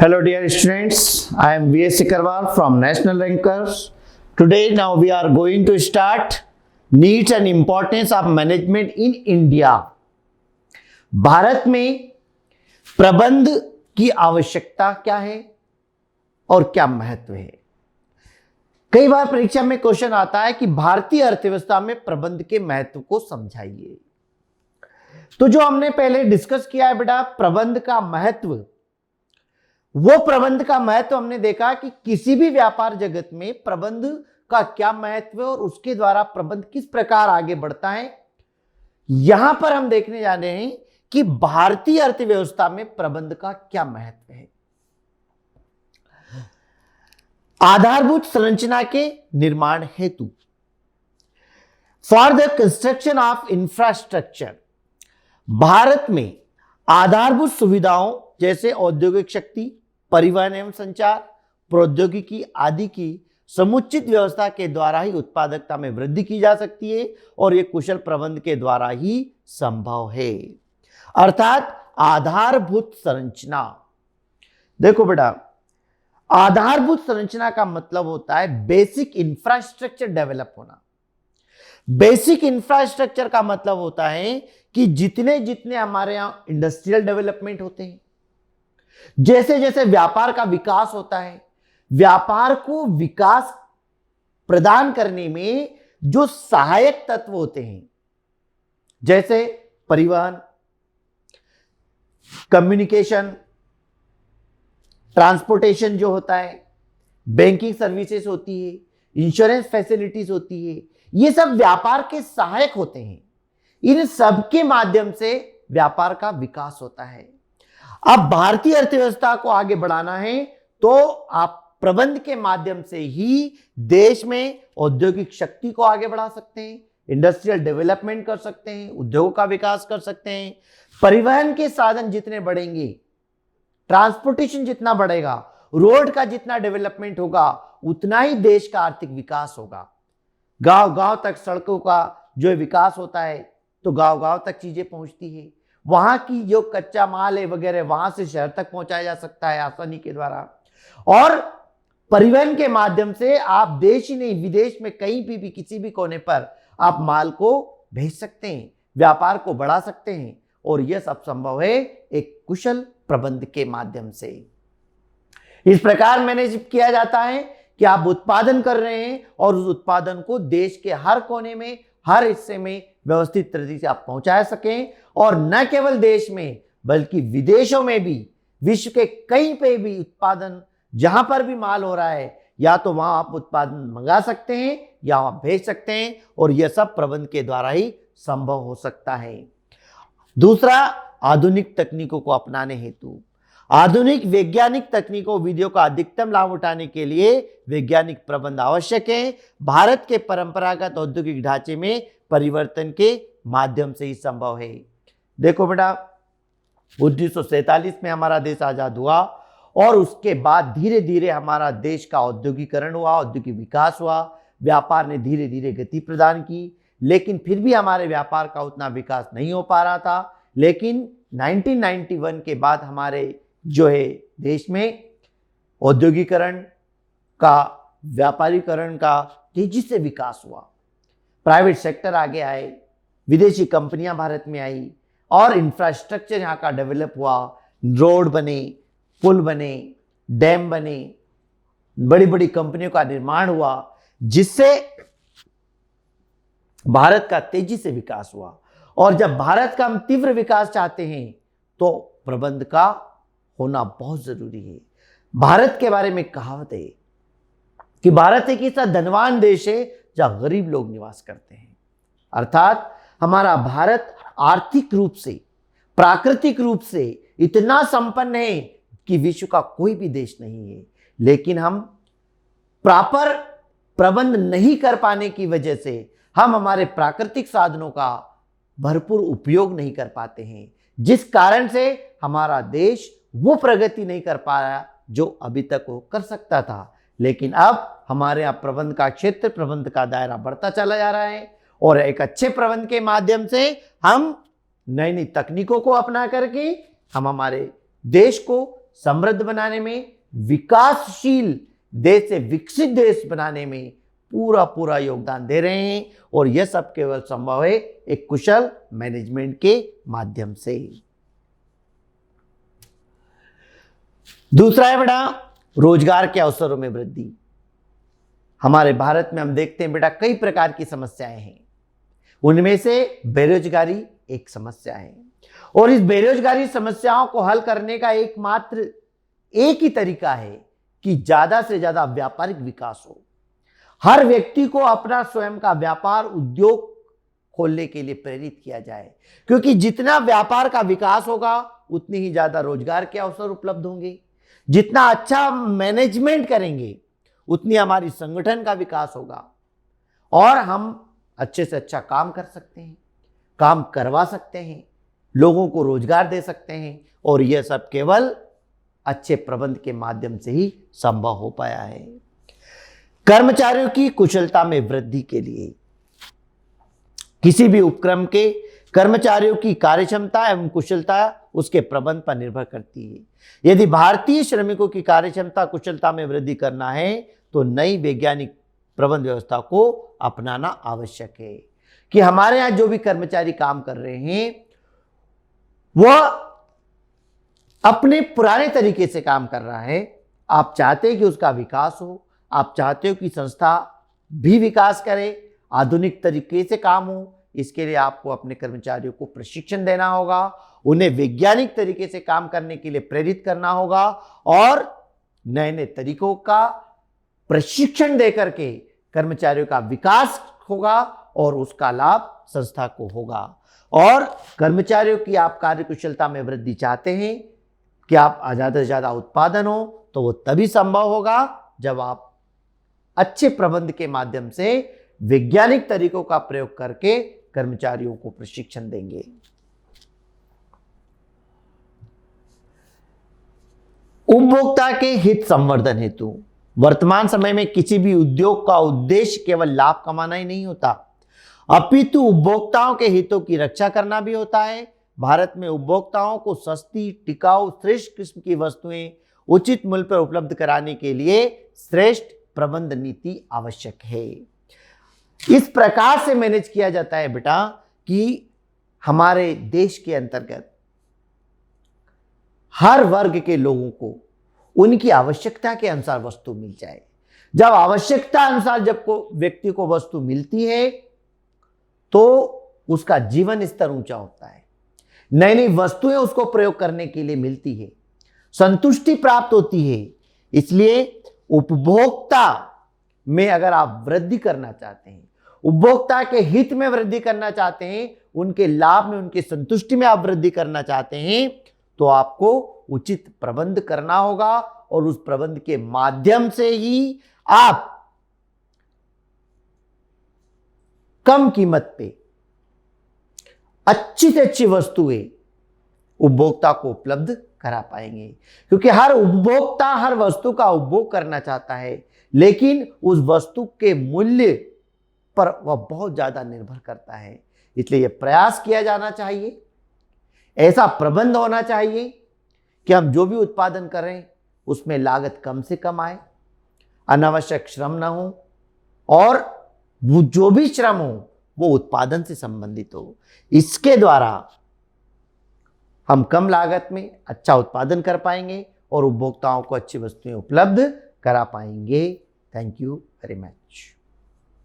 Hello dear students, I am V.S. Sikarwal from National Rankers. Today now we are going to start needs and importance of management in India. Bharat में प्रबंध की आवश्यकता क्या है और क्या महत्व है। कई बार परीक्षा में क्वेश्चन आता है कि भारतीय अर्थव्यवस्था में प्रबंध के महत्व को समझाइए। तो जो हमने पहले डिस्कस किया है बेटा प्रबंध का महत्व, वो प्रबंध का महत्व हमने देखा कि किसी भी व्यापार जगत में प्रबंध का क्या महत्व है और उसके द्वारा प्रबंध किस प्रकार आगे बढ़ता है। यहां पर हम देखने जा रहे हैं कि भारतीय अर्थव्यवस्था में प्रबंध का क्या महत्व है। आधारभूत संरचना के निर्माण हेतु, for the construction of infrastructure, Bharat में आधारभूत सुविधाओं जैसे औद्योगिक शक्ति, परिवहन एवं संचार, प्रौद्योगिकी आदि की समुचित व्यवस्था के द्वारा ही उत्पादकता में वृद्धि की जा सकती है और यह कुशल प्रबंध के द्वारा ही संभव है। अर्थात आधारभूत संरचना, देखो बेटा आधारभूत संरचना का मतलब होता है बेसिक इंफ्रास्ट्रक्चर डेवलप होना। बेसिक इंफ्रास्ट्रक्चर का मतलब होता है कि जितने जितने हमारे यहां इंडस्ट्रियल डेवलपमेंट होते हैं, जैसे जैसे व्यापार का विकास होता है, व्यापार को विकास प्रदान करने में जो सहायक तत्व होते हैं जैसे परिवहन, कम्युनिकेशन, ट्रांसपोर्टेशन जो होता है, बैंकिंग सर्विसेज होती है, इंश्योरेंस फैसिलिटीज होती है, ये सब व्यापार के सहायक होते हैं। इन सब के माध्यम से व्यापार का विकास होता है। अब भारतीय अर्थव्यवस्था को आगे बढ़ाना है तो आप प्रबंध के माध्यम से ही देश में औद्योगिक शक्ति को आगे बढ़ा सकते हैं, इंडस्ट्रियल डेवलपमेंट कर सकते हैं, उद्योग का विकास कर सकते हैं। परिवहन के साधन जितने बढ़ेंगे, ट्रांसपोर्टेशन जितना बढ़ेगा, रोड का जितना डेवलपमेंट होगा, उतना ही देश का आर्थिक विकास होगा। गांव गांव तक सड़कों का जो विकास होता है तो गांव गांव तक चीजें पहुंचती है, वहां की जो कच्चा माल है वगैरह वहां से शहर तक पहुंचाया जा सकता है आसानी के द्वारा। और परिवहन के माध्यम से आप देश ही नहीं विदेश में कहीं भी किसी भी कोने पर आप माल को भेज सकते हैं, व्यापार को बढ़ा सकते हैं और यह सब संभव है एक कुशल प्रबंध के माध्यम से। इस प्रकार मैनेज किया जाता है कि आप उत्पादन कर रहे हैं और उस उत्पादन को देश के हर कोने में, हर हिस्से में व्यवस्थित तरीके से आप पहुंचा सकें और न केवल देश में बल्कि विदेशों में भी, विश्व के कहीं पे भी उत्पादन जहां पर भी माल हो रहा है या तो वहां आप उत्पादन मंगा सकते हैं या आप भेज सकते हैं और यह सब प्रबंध के द्वारा ही संभव हो सकता है। दूसरा, आधुनिक तकनीकों को अपनाने हेतु, आधुनिक वैज्ञानिक तकनीकों विधियों का अधिकतम लाभ उठाने के लिए वैज्ञानिक प्रबंध आवश्यक है। भारत के परंपरागत औद्योगिक ढांचे में परिवर्तन के माध्यम से ही संभव है। देखो बेटा 1947 में हमारा देश आजाद हुआ और उसके बाद धीरे धीरे हमारा देश का औद्योगिकरण हुआ, औद्योगिक विकास हुआ, व्यापार ने धीरे धीरे गति प्रदान की, लेकिन फिर भी हमारे व्यापार का उतना विकास नहीं हो पा रहा था। लेकिन 1991 के बाद हमारे जो है देश में औद्योगिकरण का, व्यापारीकरण का तेजी से विकास हुआ, प्राइवेट सेक्टर आगे आए, विदेशी कंपनियां भारत में आई और इंफ्रास्ट्रक्चर यहाँ का डेवलप हुआ, रोड बने, पुल बने, डैम बने, बड़ी बड़ी कंपनियों का निर्माण हुआ, जिससे भारत का तेजी से विकास हुआ। और जब भारत का हम तीव्र विकास चाहते हैं तो प्रबंध का होना बहुत जरूरी है। भारत के बारे में कहावत है कि भारत एक ऐसा धनवान देश है जहां गरीब लोग निवास करते हैं। अर्थात हमारा भारत आर्थिक रूप से, प्राकृतिक रूप से इतना संपन्न है कि विश्व का कोई भी देश नहीं है, लेकिन हम प्रॉपर प्रबंध नहीं कर पाने की वजह से हम हमारे प्राकृतिक साधनों का भरपूर उपयोग नहीं कर पाते हैं, जिस कारण से हमारा देश वो प्रगति नहीं कर पा रहा जो अभी तक वो कर सकता था। लेकिन अब हमारे यहाँ प्रबंध का क्षेत्र, प्रबंध का दायरा बढ़ता चला जा रहा है और एक अच्छे प्रबंध के माध्यम से हम नई नई तकनीकों को अपना करके हम हमारे देश को समृद्ध बनाने में, विकासशील देश से विकसित देश बनाने में पूरा पूरा योगदान दे रहे हैं। और यह सब केवल संभव है एक कुशल मैनेजमेंट के माध्यम से। दूसरा है बेटा रोजगार के अवसरों में वृद्धि। हमारे भारत में हम देखते हैं बेटा कई प्रकार की समस्याएं हैं, उनमें से बेरोजगारी एक समस्या है। और इस बेरोजगारी समस्याओं को हल करने का एकमात्र एक ही तरीका है कि ज्यादा से ज्यादा व्यापारिक विकास हो। हर व्यक्ति को अपना स्वयं का व्यापार उद्योग खोलने के लिए प्रेरित किया जाए, क्योंकि जितना व्यापार का विकास होगा उतनी ही ज्यादा रोजगार के अवसर उपलब्ध होंगे। जितना अच्छा मैनेजमेंट करेंगे उतनी हमारी संगठन का विकास होगा और हम अच्छे से अच्छा काम कर सकते हैं, काम करवा सकते हैं, लोगों को रोजगार दे सकते हैं। और यह सब केवल अच्छे प्रबंध के माध्यम से ही संभव हो पाया है। कर्मचारियों की कुशलता में वृद्धि के लिए किसी भी उपक्रम के कर्मचारियों की कार्यक्षमता एवं कुशलता उसके प्रबंध पर निर्भर करती है। यदि भारतीय श्रमिकों की कार्यक्षमता कुशलता में वृद्धि करना है तो नई वैज्ञानिक प्रबंध व्यवस्था को अपनाना आवश्यक है कि हमारे यहां जो भी कर्मचारी काम कर रहे हैं वह अपने पुराने तरीके से काम कर रहा है। आप चाहते हैं कि उसका विकास हो, आप चाहते हो कि संस्था भी विकास करे, आधुनिक तरीके से काम हो। इसके लिए आपको अपने कर्मचारियों को प्रशिक्षण देना होगा, उन्हें वैज्ञानिक तरीके से काम करने के लिए प्रेरित करना होगा और नए नए तरीकों का प्रशिक्षण देकर के कर्मचारियों का विकास होगा और उसका लाभ संस्था को होगा। और कर्मचारियों की आप कार्यकुशलता में वृद्धि चाहते हैं कि आप ज़्यादा से ज़्यादा उत्पादन हो, तो वो तभी संभव होगा जब आप अच्छे प्रबंध के माध्यम से वैज्ञानिक तरीकों का प्रयोग करके कर्मचारियों को प्रशिक्षण देंगे। उपभोक्ता के हित संवर्धन हेतु वर्तमान समय में किसी भी उद्योग का उद्देश्य केवल लाभ कमाना ही नहीं होता, अपितु उपभोक्ताओं के हितों की रक्षा करना भी होता है। भारत में उपभोक्ताओं को सस्ती, टिकाऊ, श्रेष्ठ किस्म की वस्तुएं उचित मूल्य पर उपलब्ध कराने के लिए श्रेष्ठ प्रबंध नीति आवश्यक है। इस प्रकार से मैनेज किया जाता है बेटा कि हमारे देश के अंतर्गत हर वर्ग के लोगों को उनकी आवश्यकता के अनुसार वस्तु मिल जाए। जब आवश्यकता अनुसार जब को व्यक्ति को वस्तु मिलती है तो उसका जीवन स्तर ऊंचा होता है, नई नई वस्तुएं उसको प्रयोग करने के लिए मिलती है, संतुष्टि प्राप्त होती है। इसलिए उपभोक्ता में अगर आप वृद्धि करना चाहते हैं, उपभोक्ता के हित में वृद्धि करना चाहते हैं, उनके लाभ में, उनकी संतुष्टि में आप वृद्धि करना चाहते हैं, तो आपको उचित प्रबंध करना होगा और उस प्रबंध के माध्यम से ही आप कम कीमत पे अच्छी से अच्छी वस्तुएं उपभोक्ता को उपलब्ध करा पाएंगे। क्योंकि हर उपभोक्ता हर वस्तु का उपभोग करना चाहता है, लेकिन उस वस्तु के मूल्य पर वह बहुत ज्यादा निर्भर करता है। इसलिए यह प्रयास किया जाना चाहिए, ऐसा प्रबंध होना चाहिए कि हम जो भी उत्पादन करें उसमें लागत कम से कम आए, अनावश्यक श्रम न हो और वो जो भी श्रम हो वो उत्पादन से संबंधित हो। इसके द्वारा हम कम लागत में अच्छा उत्पादन कर पाएंगे और उपभोक्ताओं को अच्छी वस्तुएं उपलब्ध करा पाएंगे। Thank you very much.